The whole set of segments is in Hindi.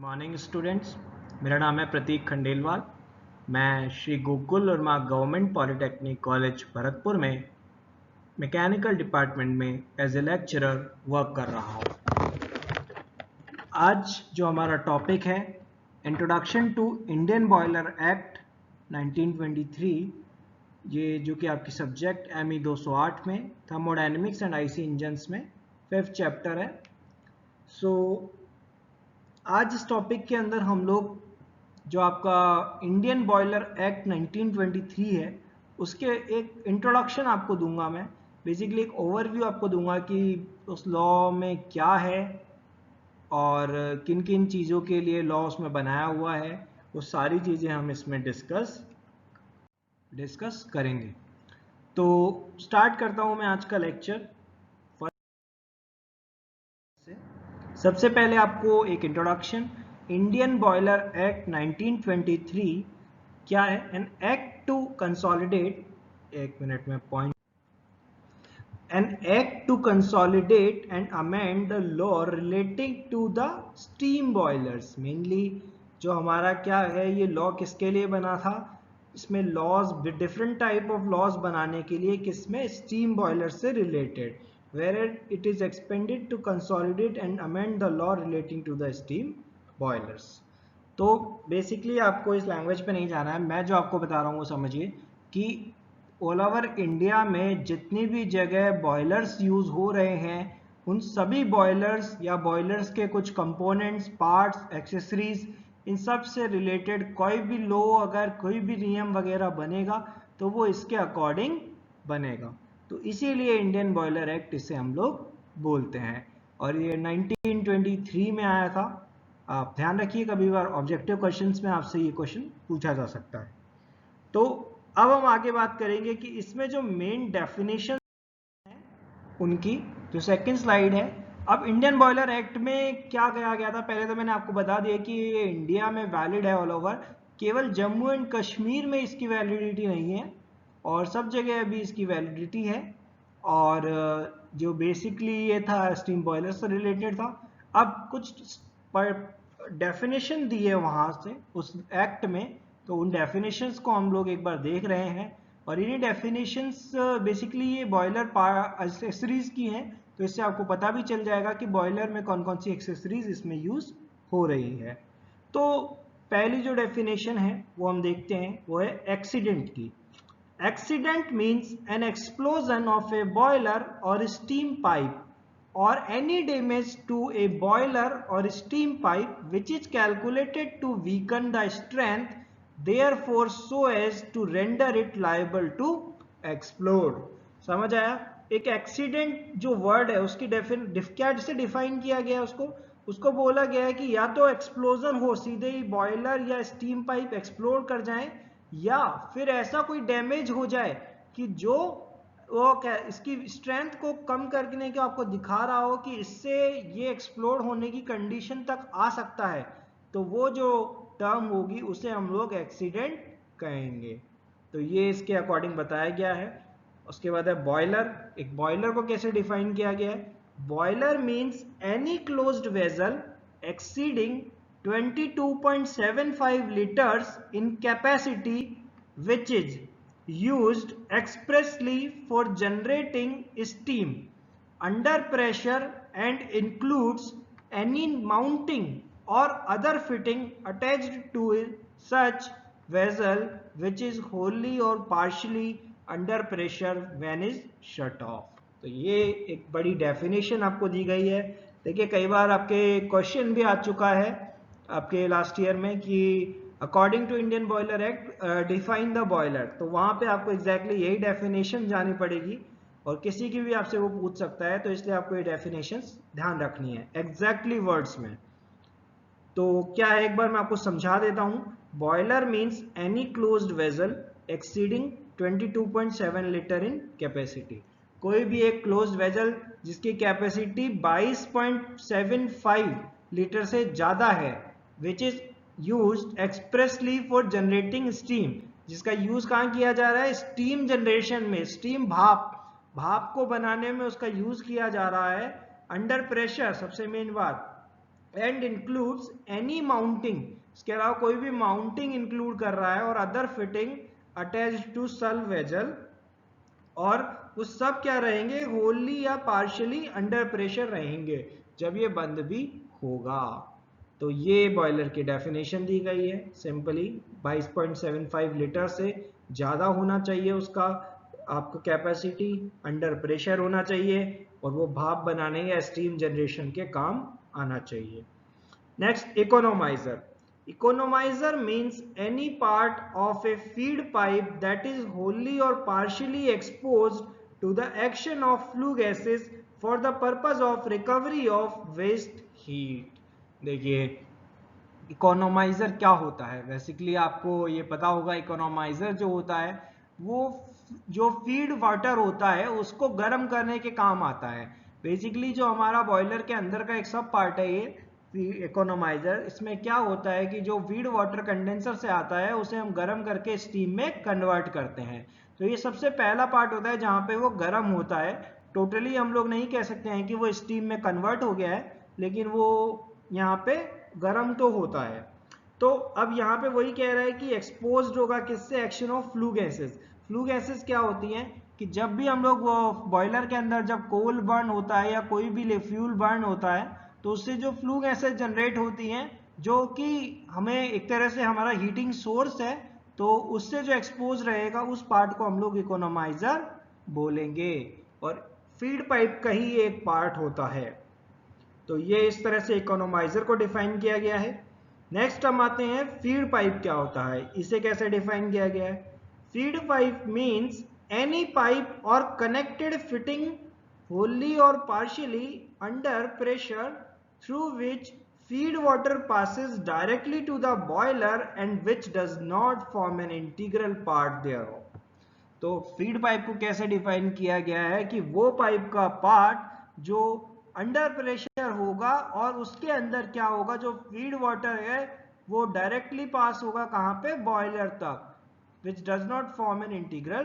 मॉर्निंग स्टूडेंट्स, मेरा नाम है प्रतीक खंडेलवाल। मैं श्री गोकुल और माँ गवर्नमेंट पॉलिटेक्निक कॉलेज भरतपुर में मैकेनिकल डिपार्टमेंट में एज ए लेक्चरर वर्क कर रहा हूँ। आज जो हमारा टॉपिक है introduction to Indian boiler act 1923, ये जो कि आपकी सब्जेक्ट ME 208 में थर्मोडायनेमिक्स एंड आईसी इंजन्स में 5th चैप्टर है। आज इस टॉपिक के अंदर हम लोग जो आपका इंडियन बॉयलर एक्ट 1923 है उसके एक इंट्रोडक्शन आपको दूंगा। मैं बेसिकली एक ओवरव्यू आपको दूंगा कि उस लॉ में क्या है और किन किन चीज़ों के लिए लॉ उसमें बनाया हुआ है, वो सारी चीज़ें हम इसमें डिस्कस करेंगे। तो स्टार्ट करता हूँ मैं आज का लेक्चर। सबसे पहले आपको एक इंट्रोडक्शन, इंडियन बॉयलर एक्ट 1923 क्या है। एन एक्ट टू कंसोलिडेट, एक मिनट में point, an act to consolidate and amend the law relating to the steam boilers. Mainly जो हमारा क्या है, ये लॉ किसके लिए बना था, इसमें laws different type of laws बनाने के लिए, किसमें, स्टीम बॉयलर से related, where it is expanded to consolidate and amend the law relating to the steam boilers। तो बेसिकली आपको इस लैंग्वेज पे नहीं जाना है, मैं जो आपको बता रहा हूँ वो समझिए कि ऑल ओवर इंडिया में जितनी भी जगह बॉयलर्स यूज हो रहे हैं उन सभी बॉयलर्स या बॉयलर्स के कुछ कंपोनेंट्स, पार्ट्स, एक्सेसरीज, इन सब से रिलेटेड कोई भी लॉ, अगर कोई भी नियम वगैरह बनेगा तो वो इसके अकॉर्डिंग बनेगा। तो इसीलिए इंडियन बॉयलर एक्ट इसे हम लोग बोलते हैं और ये 1923 में आया था। आप ध्यान रखिए, कभी बार ऑब्जेक्टिव क्वेश्चंस में आपसे ये क्वेश्चन पूछा जा सकता है। तो अब हम आगे बात करेंगे कि इसमें जो मेन डेफिनेशन है उनकी, जो सेकंड स्लाइड है। अब इंडियन बॉयलर एक्ट में क्या कहा गया था, पहले तो मैंने आपको बता दिया कि ये इंडिया में वैलिड है ऑल ओवर, केवल जम्मू एंड कश्मीर में इसकी वैलिडिटी नहीं है और सब जगह अभी इसकी वैलिडिटी है। और जो बेसिकली ये था स्टीम बॉयलर से रिलेटेड था। अब कुछ डेफिनेशन दी है वहाँ से उस एक्ट में, तो उन डेफिनेशंस को हम लोग एक बार देख रहे हैं और इन्हीं डेफिनेशंस बेसिकली ये बॉयलर एक्सेसरीज की हैं, तो इससे आपको पता भी चल जाएगा कि बॉयलर में कौन कौन सी एक्सेसरीज इसमें यूज हो रही है। तो पहली जो डेफिनेशन है वो हम देखते हैं, वो है एक्सीडेंट की। Accident means an explosion of a boiler or steam pipe or any damage to a boiler or steam pipe which is calculated to weaken the strength, therefore so as to render it liable to explode। समझ आया? एक एक्सीडेंट जो वर्ड है उसकी क्या से डिफाइन किया गया है, उसको बोला गया है कि या तो एक्सप्लोजन हो, सीधे ही बॉयलर या स्टीम पाइप एक्सप्लोड कर जाए, या फिर ऐसा कोई डैमेज हो जाए कि जो वो इसकी स्ट्रेंथ को कम करने के आपको दिखा रहा हो कि इससे ये एक्सप्लोड होने की कंडीशन तक आ सकता है, तो वो जो टर्म होगी उसे हम लोग एक्सीडेंट कहेंगे। तो ये इसके अकॉर्डिंग बताया गया है। उसके बाद है बॉयलर। एक बॉयलर को कैसे डिफाइन किया गया है, boiler means any closed vessel exceeding 22.75 liters in capacity which is used expressly for generating steam under pressure and includes any mounting or other fitting attached to such vessel which is wholly or partially under pressure when is shut off। तो ये एक बड़ी डेफिनेशन आपको दी गई है। देखिए कई बार आपके क्वेश्चन भी आ चुका है आपके लास्ट ईयर में कि according to Indian boiler act define the boiler, तो वहां पे आपको एग्जैक्टली यही डेफिनेशन जानी पड़ेगी और किसी की भी आपसे वो पूछ सकता है, तो इसलिए आपको ये डेफिनेशंस ध्यान रखनी है एग्जैक्टली वर्ड्स में। तो क्या है, एक बार मैं आपको समझा देता हूं। Boiler means any closed vessel exceeding 22.7 litre in capacity. कोई भी एक क्लोज्ड वेसल जिसकी कैपेसिटी 22.75 लीटर से ज्यादा है, which is used expressly for generating steam, जिसका यूज कहां किया जा रहा है, स्टीम जनरेशन में, स्टीम भाप को बनाने में उसका यूज किया जा रहा है। अंडर प्रेशर, सबसे मेन बात, एंड इंक्लूड्स एनी माउंटिंग, इसके अलावा कोई भी माउंटिंग इंक्लूड कर रहा है, और other fitting attached to such vessel, और वो सब क्या रहेंगे, होली या पार्शियली अंडर प्रेशर रहेंगे जब ये बंद भी होगा। तो ये बॉयलर की डेफिनेशन दी गई है सिंपली, 22.75 लीटर से ज़्यादा होना चाहिए उसका आपका कैपेसिटी, अंडर प्रेशर होना चाहिए, और वो भाप बनाने या स्टीम जनरेशन के काम आना चाहिए। Next, economiser. Economizer means any part of a feed pipe that is wholly or partially exposed to the action of flue gases for the purpose of recovery of waste heat। देखिए इकोनोमाइजर क्या होता है, बेसिकली आपको ये पता होगा, इकोनोमाइजर जो होता है वो जो फीड वाटर होता है उसको गर्म करने के काम आता है। बेसिकली जो हमारा बॉयलर के अंदर का एक सब पार्ट है ये इकोनोमाइजर, इसमें क्या होता है कि जो फीड वाटर कंडेंसर से आता है उसे हम गर्म करके स्टीम में कन्वर्ट करते हैं। तो ये सबसे पहला पार्ट होता है जहाँ पे वो गर्म होता है। टोटली हम लोग नहीं कह सकते हैं कि वो स्टीम में कन्वर्ट हो गया है, लेकिन वो यहाँ पे गर्म तो होता है। तो अब यहाँ पे वही कह रहा है कि एक्सपोज्ड होगा किससे, action of flue gases. Flue gases क्या होती हैं कि जब भी हम लोग बॉयलर के अंदर जब कोल बर्न होता है या कोई भी फ्यूल बर्न होता है तो उससे जो फ्लू गैसेस जनरेट होती हैं, जो कि हमें एक तरह से हमारा हीटिंग सोर्स है, तो उससे जो एक्सपोज रहेगा उस पार्ट को हम लोग इकोनोमाइजर बोलेंगे, और फीड पाइप का ही एक पार्ट होता है। तो ये इस तरह से इकोनोमाइजर को डिफाइन किया गया है। नेक्स्ट हम आते हैं फीड पाइप क्या होता है, इसे कैसे डिफाइन किया गया है। Feed pipe means any pipe और connected fitting wholly or partially under pressure through which feed water passes directly to the boiler and which does not form an integral part thereof। तो फीड पाइप को कैसे डिफाइन किया गया है कि वो पाइप का पार्ट जो अंडर प्रेशर होगा और उसके अंदर क्या होगा, जो फीड वाटर है वो डायरेक्टली पास होगा कहां पे, बॉयलर तक, which does not form an integral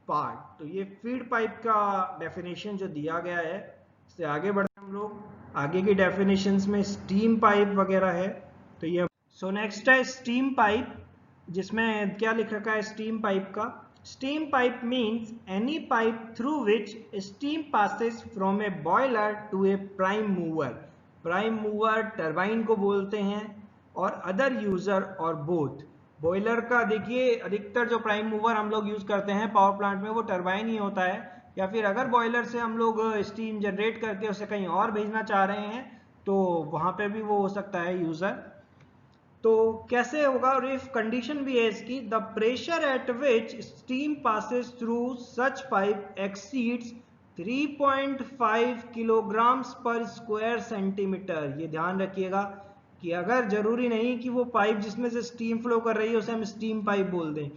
part. तो ये फीड पाइप का डेफिनेशन जो दिया गया है, इससे आगे बढ़ते हम लोग आगे की डेफिनेशंस में स्टीम पाइप वगैरह है। तो ये सो नेक्स्ट है स्टीम पाइप, जिसमें क्या लिख रखा है स्टीम पाइप का। Steam pipe means any pipe through which steam passes from a boiler to a prime mover। Prime mover turbine को बोलते हैं, और अदर यूजर और बोथ। बॉयलर का देखिए अधिकतर जो प्राइम मूवर हम लोग यूज करते हैं पावर प्लांट में वो टरबाइन ही होता है, या फिर अगर बॉयलर से हम लोग स्टीम जनरेट करके उसे कहीं और भेजना चाह रहे हैं तो वहां पे भी वो हो सकता है यूजर। तो कैसे होगा, और इफ कंडीशन भी है इसकी, the pressure at which steam passes through such pipe exceeds 3.5 kilograms पर स्क्वायर सेंटीमीटर। ये ध्यान रखिएगा कि अगर जरूरी नहीं कि वो पाइप जिसमें से स्टीम फ्लो कर रही है उसे हम स्टीम पाइप बोल दें।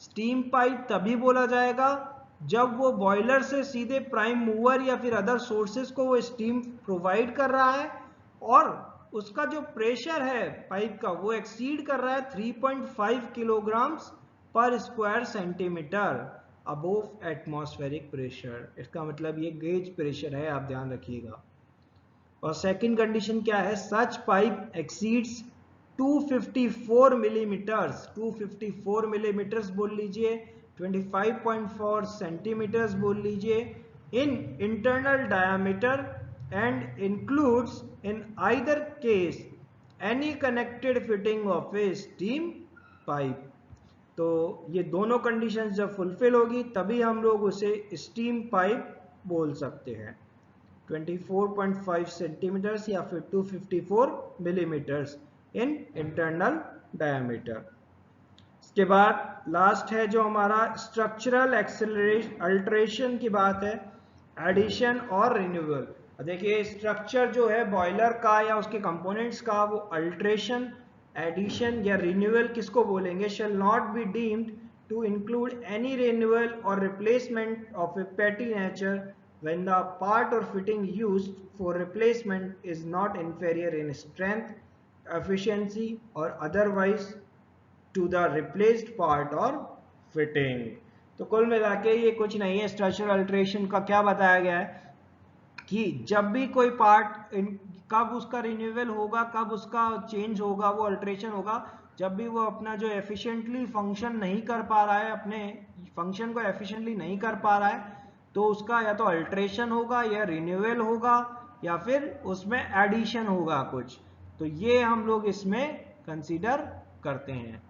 स्टीम पाइप तभी बोला जाएगा जब वो बॉयलर से सीधे प्राइम मूवर या फिर अदर सोर्सेस को वो स्टीम प्रोवाइड कर रहा है, और उसका जो प्रेशर है पाइप का वो एक्सीड कर रहा है 3.5 किलोग्राम्स पर square centimetre above atmospheric pressure. इसका मतलब ये गेज प्रेशर है, आप ध्यान रखिएगा। और सेकंड कंडीशन क्या है, सच पाइप एक्सीड्स 254 मिलीमीटर्स, 254 मिलीमीटर्स बोल लीजिए, 25.4 सेंटीमीटर्स बोल लीजिए, in internal diameter and includes in either case any connected fitting of a steam pipe। तो ये दोनों कंडीशंस जब फुलफिल होगी तभी हम लोग उसे स्टीम पाइप बोल सकते हैं। 24.5 सेंटीमीटर्स या फिर 254 मिलीमीटर्स इन इंटरनल डायमीटर। इसके बाद लास्ट है जो हमारा स्ट्रक्चरल अल्टरेशन की बात है, एडिशन और रिन्यूअल। देखिए स्ट्रक्चर जो है बॉयलर का या उसके कंपोनेंट्स का, वो अल्टरेशन, एडिशन या रिन्यूअल किसको बोलेंगे, shall not be deemed to include any renewal or replacement of a petty nature when the part or fitting used for replacement is not inferior in strength, efficiency or otherwise to the replaced part or fitting। तो कुल मिला के ये कुछ नहीं है, स्ट्रक्चरल अल्टरेशन का क्या बताया गया है कि जब भी कोई पार्ट कब उसका रिन्यूअल होगा, कब उसका चेंज होगा, वो अल्ट्रेशन होगा जब भी वो अपना जो एफिशिएंटली फंक्शन नहीं कर पा रहा है, अपने फंक्शन को एफिशिएंटली नहीं कर पा रहा है, तो उसका या तो अल्ट्रेशन होगा या रिन्यूअल होगा या फिर उसमें एडिशन होगा कुछ। तो ये हम लोग इसमें कंसीडर करते हैं।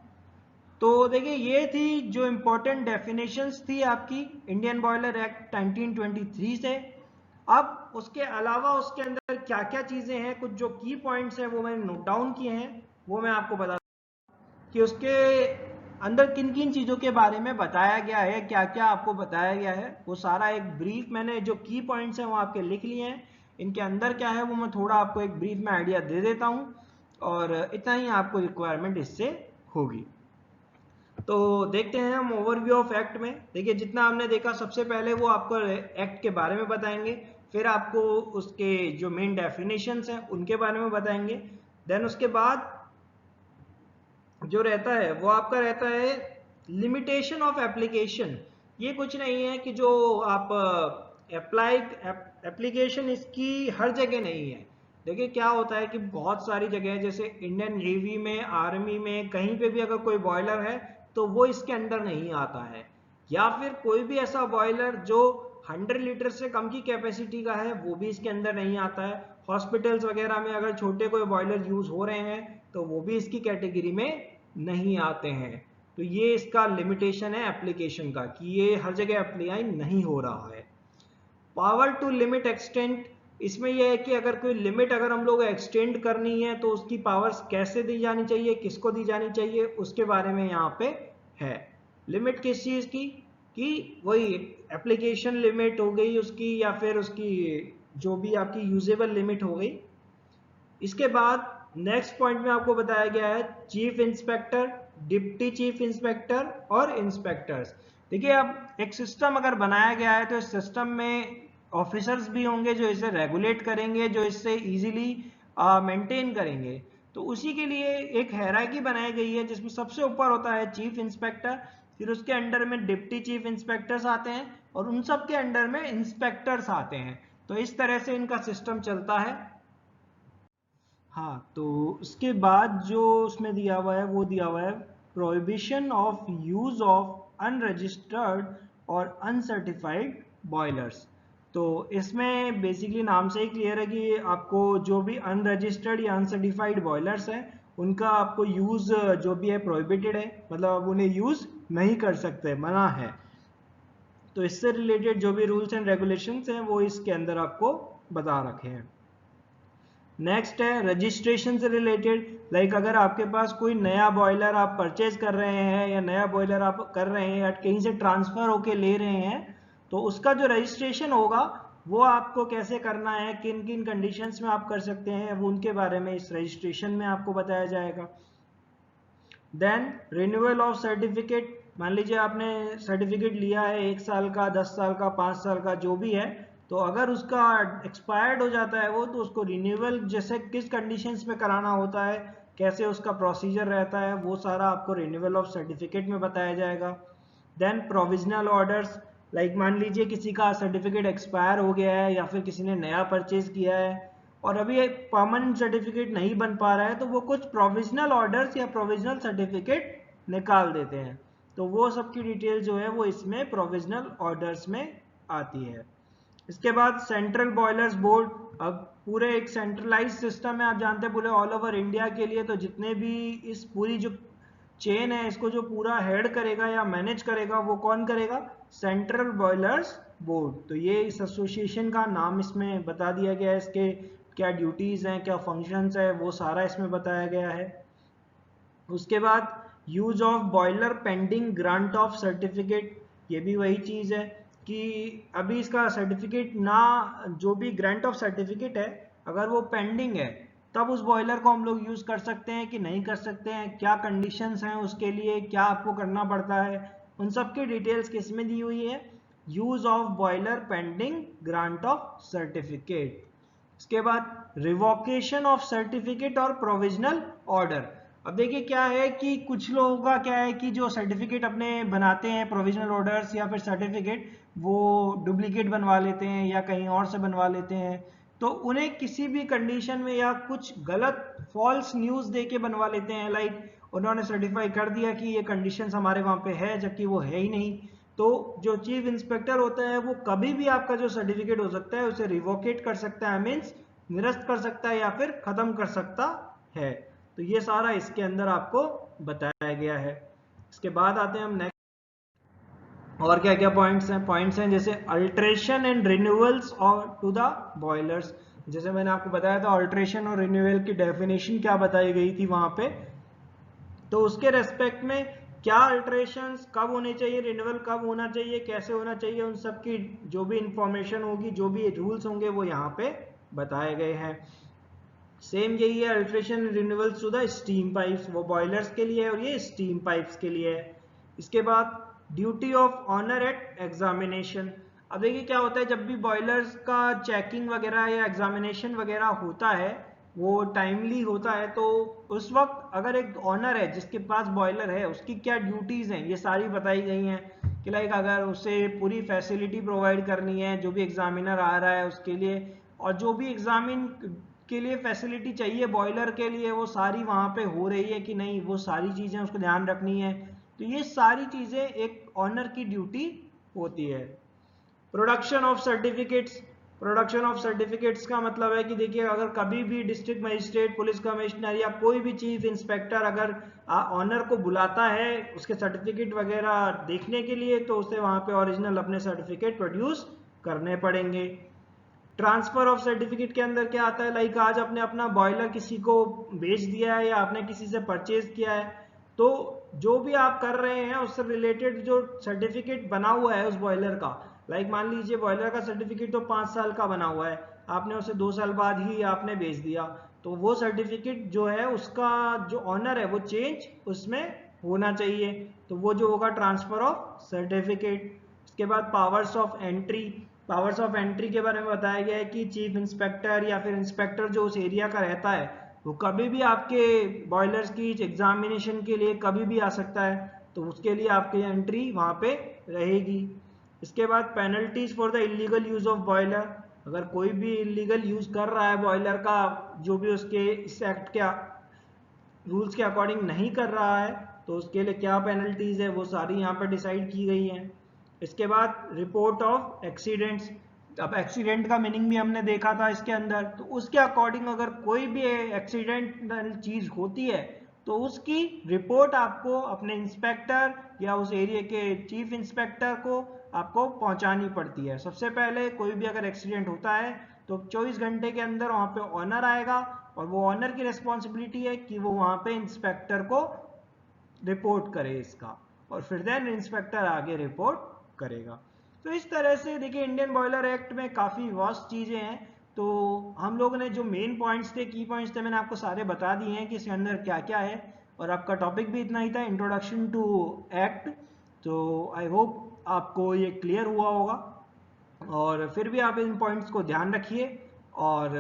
तो देखिए ये थी जो इंपॉर्टेंट डेफिनेशंस थी आपकी इंडियन बॉयलर एक्ट 1923 से। अब उसके अलावा उसके अंदर क्या क्या चीजें हैं, कुछ जो की पॉइंट्स हैं वो मैंने नोट डाउन किए हैं, वो मैं आपको बता कि उसके अंदर किन किन चीजों के बारे में बताया गया है, क्या क्या आपको बताया गया है, वो सारा एक ब्रीफ मैंने जो की पॉइंट्स हैं वो आपके लिख लिए हैं। इनके अंदर क्या है वो मैं थोड़ा आपको एक ब्रीफ में आइडिया दे देता हूं, और इतना ही आपको रिक्वायरमेंट इससे होगी। तो देखते हैं हम ओवरव्यू ऑफ एक्ट में। देखिए जितना हमने देखा, सबसे पहले वो आपको एक्ट के बारे में बताएंगे, फिर आपको उसके जो मेन डेफिनेशंस हैं उनके बारे में बताएंगे। देन उसके बाद जो रहता है वो आपका रहता है लिमिटेशन ऑफ एप्लीकेशन। ये कुछ नहीं है कि जो आप एप्लीकेशन इसकी हर जगह नहीं है। देखिए क्या होता है कि बहुत सारी जगह है, जैसे इंडियन नेवी में, आर्मी में, कहीं पे भी अगर कोई बॉयलर है तो वो इसके अंदर नहीं आता है, या फिर कोई भी ऐसा बॉयलर जो 100 लीटर से कम की कैपेसिटी का है वो भी इसके अंदर नहीं आता है। हॉस्पिटल्स वगैरह में अगर छोटे कोई बॉयलर यूज हो रहे हैं तो वो भी इसकी कैटेगरी में नहीं आते हैं। तो ये इसका लिमिटेशन है एप्लीकेशन का, कि ये हर जगह अप्लाई नहीं हो रहा है। पावर टू लिमिट एक्सटेंड, इसमें यह है कि अगर कोई लिमिट अगर हम लोग एक्सटेंड करनी है तो उसकी पावर्स कैसे दी जानी चाहिए, किसको दी जानी चाहिए, उसके बारे में यहाँ पे है। लिमिट किस चीज की, कि वही एप्लीकेशन लिमिट हो गई उसकी, या फिर उसकी जो भी आपकी यूजेबल लिमिट हो गई। इसके बाद नेक्स्ट पॉइंट में आपको बताया गया है chief inspector, deputy chief inspector और इंस्पेक्टर्स। देखिए अब एक सिस्टम अगर बनाया गया है तो इस सिस्टम में ऑफिसर्स भी होंगे जो इसे रेगुलेट करेंगे, जो इससे इजीली मेंटेन करेंगे। तो उसी के लिए एक हायरार्की बनाई गई है जिसमें सबसे ऊपर होता है चीफ इंस्पेक्टर, फिर उसके अंडर में डिप्टी चीफ इंस्पेक्टर्स आते हैं और उन सब के अंडर में इंस्पेक्टर्स आते हैं। तो इस तरह से इनका सिस्टम चलता है। हाँ, तो उसके बाद जो उसमें दिया हुआ है वो दिया हुआ है prohibition of use of unregistered और अनसर्टिफाइड बॉयलर्स। तो इसमें बेसिकली नाम से ही क्लियर है कि आपको जो भी अनरजिस्टर्ड या अनसर्टिफाइड बॉयलर्स हैं उनका आपको यूज जो भी है प्रोहिबिटेड है, मतलब आप उन्हें यूज नहीं कर सकते, मना है। तो इससे रिलेटेड जो भी रूल्स एंड रेगुलेशंस हैं वो इसके अंदर आपको बता रखे हैं। नेक्स्ट है रजिस्ट्रेशन से रिलेटेड, लाइक अगर आपके पास कोई नया बॉयलर आप परचेज कर रहे हैं या नया बॉयलर आप कर रहे हैं या कहीं से ट्रांसफर होके ले रहे हैं, तो उसका जो रजिस्ट्रेशन होगा वो आपको कैसे करना है, किन किन कंडीशंस में आप कर सकते हैं, वो उनके बारे में इस रजिस्ट्रेशन में आपको बताया जाएगा। देन रिन्यूअल ऑफ सर्टिफिकेट, मान लीजिए आपने सर्टिफिकेट लिया है 1 साल का, 10 साल का, 5 साल का, जो भी है, तो अगर उसका एक्सपायर्ड हो जाता है वो, तो उसको रिन्यूअल जैसे किस कंडीशंस में कराना होता है, कैसे उसका प्रोसीजर रहता है, वो सारा आपको रिन्यूअल ऑफ सर्टिफिकेट में बताया जाएगा। देन प्रोविजनल ऑर्डर्स, लाइक मान लीजिए किसी का सर्टिफिकेट एक्सपायर हो गया है या फिर किसी ने नया परचेज किया है और अभी एक परमानेंट सर्टिफिकेट नहीं बन पा रहा है, तो वो कुछ प्रोविजनल ऑर्डर्स या प्रोविजनल सर्टिफिकेट निकाल देते हैं। तो वो सब की डिटेल जो है वो इसमें प्रोविजनल ऑर्डर्स में आती है। इसके बाद सेंट्रल बॉयलर्स बोर्ड, अब पूरे एक सेंट्रलाइज सिस्टम है, आप जानते हैं पूरे ऑल ओवर इंडिया के लिए, तो जितने भी इस पूरी जो चेन है इसको जो पूरा हेड करेगा या मैनेज करेगा वो कौन करेगा, सेंट्रल बॉयलर्स बोर्ड। तो ये इस एसोसिएशन का नाम इसमें बता दिया गया है, इसके क्या ड्यूटीज हैं, क्या फंक्शंस है, वो सारा इसमें बताया गया है। उसके बाद use of boiler pending grant of certificate, ये भी वही चीज है कि अभी इसका सर्टिफिकेट ना, जो भी ग्रांट ऑफ सर्टिफिकेट है अगर वो पेंडिंग है तब उस बॉयलर को हम लोग यूज कर सकते हैं कि नहीं कर सकते हैं, क्या कंडीशंस हैं उसके लिए, क्या आपको करना पड़ता है, उन सब की डिटेल्स किसमें दी हुई है, use of boiler pending grant of certificate. इसके बाद रिवोकेशन ऑफ सर्टिफिकेट और प्रोविजनल ऑर्डर। अब देखिए क्या है कि कुछ लोगों का क्या है कि जो सर्टिफिकेट अपने बनाते हैं, प्रोविजनल ऑर्डर्स या फिर सर्टिफिकेट, वो डुप्लीकेट बनवा लेते हैं या कहीं और से बनवा लेते हैं। तो उन्हें किसी भी कंडीशन में या कुछ गलत फॉल्स न्यूज देके बनवा लेते हैं, लाइक उन्होंने सर्टिफाई कर दिया कि ये कंडीशंस हमारे वहां पे है जबकि वो है ही नहीं। तो जो चीफ इंस्पेक्टर होता है वो कभी भी आपका जो सर्टिफिकेट हो सकता है उसे रिवोकेट कर सकता है, मीन्स निरस्त कर सकता है या फिर खत्म कर सकता है। तो ये सारा इसके अंदर आपको बताया गया है। इसके बाद आते हैं हम नेक्स्ट, और क्या क्या पॉइंट्स हैं जैसे अल्ट्रेशन एंड रिन्यूअल्स और टू द बॉयलर्स। जैसे मैंने आपको बताया था अल्ट्रेशन और रिन्यूअल की डेफिनेशन क्या बताई गई थी वहां पे, तो उसके रेस्पेक्ट में क्या अल्ट्रेशंस कब होने चाहिए, रिन्यूअल कब होना चाहिए, कैसे होना चाहिए, उन सब की जो भी इंफॉर्मेशन होगी, जो भी रूल्स होंगे वो यहाँ पे बताए गए हैं। सेम यही है alteration renewals to the steam pipes, वो बॉयलर्स के लिए है और ये स्टीम पाइप्स के लिए है। इसके बाद duty of owner at examination. अब देखिए क्या होता है, जब भी बॉयलर्स का चेकिंग वगैरह या एग्जामिनेशन वगैरह होता है, वो टाइमली होता है, तो उस वक्त अगर एक ऑनर है जिसके पास बॉयलर है उसकी क्या ड्यूटीज हैं ये सारी बताई गई हैं कि लाइक अगर उसे पूरी फैसिलिटी प्रोवाइड करनी है जो भी एग्जामिनर आ रहा है उसके लिए, और जो भी एग्जामिन के लिए फैसिलिटी चाहिए बॉयलर के लिए वो सारी वहां पे हो रही है कि नहीं, वो सारी चीजें उसको ध्यान रखनी है। तो ये सारी चीजें एक ऑनर की ड्यूटी होती है। Production of certificates, production of certificates का मतलब है कि देखिए अगर कभी भी डिस्ट्रिक्ट मजिस्ट्रेट, पुलिस कमिश्नर या कोई भी चीफ इंस्पेक्टर अगर ऑनर को बुलाता है उसके सर्टिफिकेट वगैरह देखने के लिए, तो उसे वहां पे ओरिजिनल अपने सर्टिफिकेट प्रोड्यूस करने पड़ेंगे। ट्रांसफर ऑफ सर्टिफिकेट के अंदर क्या आता है, लाइक आज आपने अपना बॉयलर किसी को बेच दिया है या आपने किसी से परचेज किया है, तो जो भी आप कर रहे हैं उससे रिलेटेड जो सर्टिफिकेट बना हुआ है उस बॉयलर का, लाइक मान लीजिए बॉयलर का सर्टिफिकेट तो 5 साल का बना हुआ है, आपने उसे 2 साल बाद ही आपने बेच दिया, तो वो सर्टिफिकेट जो है उसका जो ऑनर है वो चेंज उसमें होना चाहिए, तो वो जो होगा ट्रांसफर ऑफ सर्टिफिकेट। इसके बाद powers of entry, powers of entry के बारे में बताया गया है कि चीफ इंस्पेक्टर या फिर इंस्पेक्टर जो उस एरिया का रहता है वो कभी भी आपके बॉयलर्स की एग्जामिनेशन के लिए कभी भी आ सकता है, तो उसके लिए आपकी एंट्री वहां पे रहेगी। इसके बाद penalties for the illegal use of boiler, अगर कोई भी इलीगल यूज कर रहा है बॉयलर का जो भी उसके इस एक्ट के रूल्स के अकॉर्डिंग नहीं कर रहा है तो उसके लिए क्या पेनल्टीज है वो सारी यहाँ पर डिसाइड की गई हैं। इसके बाद रिपोर्ट ऑफ एक्सीडेंट्स, अब एक्सीडेंट का मीनिंग भी हमने देखा था इसके अंदर, तो उसके अकॉर्डिंग अगर कोई भी एक्सीडेंटल चीज होती है तो उसकी रिपोर्ट आपको अपने इंस्पेक्टर या उस एरिया के चीफ इंस्पेक्टर को आपको पहुंचानी पड़ती है। सबसे पहले कोई भी अगर एक्सीडेंट होता है तो 24 घंटे के अंदर वहां पे ऑनर आएगा और वो ऑनर की रिस्पॉन्सिबिलिटी है कि वो वहां पे इंस्पेक्टर को रिपोर्ट करे इसका, और फिर देन इंस्पेक्टर आगे रिपोर्ट करेगा। तो इस तरह से देखिए इंडियन बॉयलर एक्ट में काफ़ी वास्ट चीज़ें हैं। तो हम लोगों ने जो मेन पॉइंट्स थे, की पॉइंट्स थे, मैंने आपको सारे बता दिए हैं कि इसके अंदर क्या क्या है, और आपका टॉपिक भी इतना ही था, इंट्रोडक्शन टू एक्ट। तो आई होप आपको ये क्लियर हुआ होगा, और फिर भी आप इन पॉइंट्स को ध्यान रखिए, और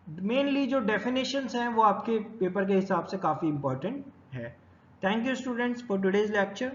मेनली जो डेफिनेशंस हैं वो आपके पेपर के हिसाब से काफ़ी इंपॉर्टेंट है। Thank you students for today's lecture.